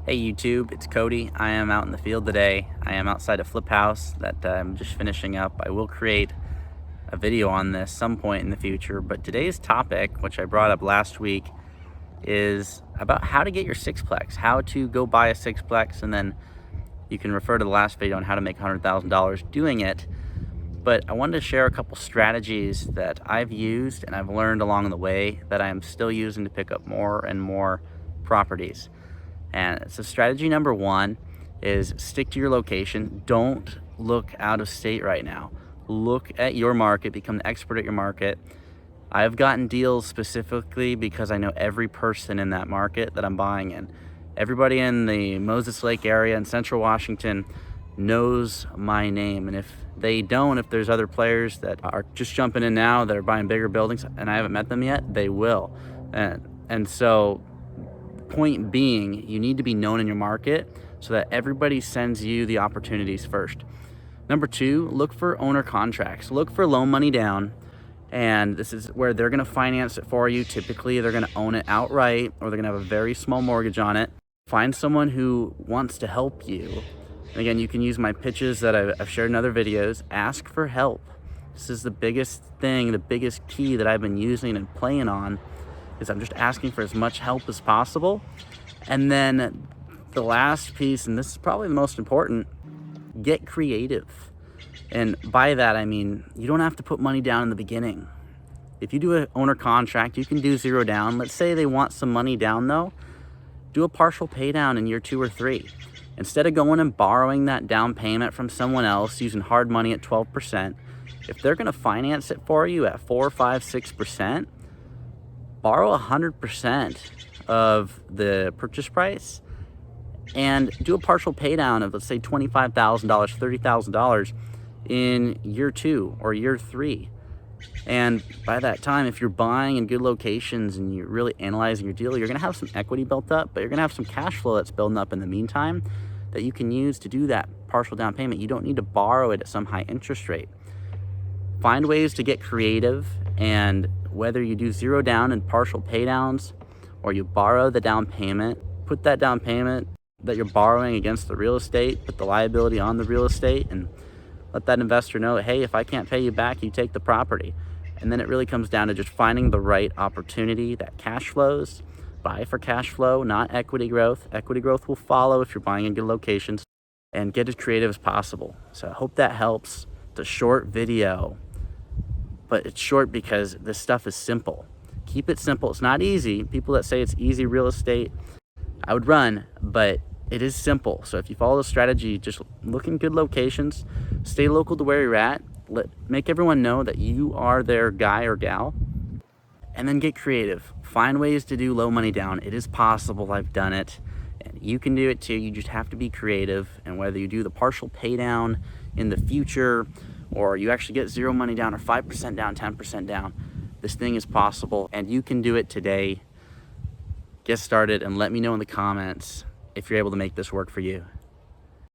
Hey YouTube, it's Cody. I am out in the field today. I am outside a flip house that I'm just finishing up. I will create a video on this some point in the future, but today's topic, which I brought up last week, is about how to get your sixplex, how to go buy a sixplex, and then you can refer to the last video on how to make $100,000 doing it. But I wanted to share a couple strategies that I've used and I've learned along the way that I am still using to pick up more and more properties. And so strategy number one is stick to your location. Don't look out of state right now. Look at your market, become the expert at your market. I've gotten deals specifically because I know every person in that market that I'm buying in. Everybody in the Moses Lake area in Central Washington knows my name. And if they don't, if there's other players that are just jumping in now that are buying bigger buildings and I haven't met them yet, they will. And so point being, you need to be known in your market so that everybody sends you the opportunities first. Number two, look for owner contracts. Look for loan money down, and this is where they're going to finance it for you. Typically, they're going to own it outright, or they're going to have a very small mortgage on it. Find someone who wants to help you. And again, you can use my pitches that I've shared in other videos. Ask for help. This is the biggest thing, the biggest key that I've been using and playing on, is I'm just asking for as much help as possible. And then the last piece, and this is probably the most important, get creative. And by that, I mean, you don't have to put money down in the beginning. If you do an owner contract, you can do zero down. Let's say they want some money down though, do a partial pay down in year 2 or 3. Instead of going and borrowing that down payment from someone else using hard money at 12%, if they're gonna finance it for you at 4, 5, 6%, borrow 100% of the purchase price and do a partial pay down of, let's say, $25,000, $30,000 in year 2 or year 3. And by that time, if you're buying in good locations and you're really analyzing your deal, you're gonna have some equity built up, but you're gonna have some cash flow that's building up in the meantime that you can use to do that partial down payment. You don't need to borrow it at some high interest rate. Find ways to get creative, and whether you do zero down and partial pay downs or you borrow the down payment, put that down payment that you're borrowing against the real estate, put the liability on the real estate, and let that investor know, hey, if I can't pay you back, you take the property. And then it really comes down to just finding the right opportunity that cash flows. Buy for cash flow, not equity growth. Equity growth will follow if you're buying in good locations, and get as creative as possible. So I hope that helps. It's a short video, but it's short because this stuff is simple. Keep it simple. It's not easy. People that say it's easy real estate, I would run, but it is simple. So if you follow the strategy, just look in good locations, stay local to where you're at, make everyone know that you are their guy or gal, and then get creative. Find ways to do low money down. It is possible. I've done it, and you can do it too. You just have to be creative. And whether you do the partial pay down in the future, or you actually get zero money down or 5% down, 10% down, this thing is possible and you can do it today. Get started and let me know in the comments if you're able to make this work for you.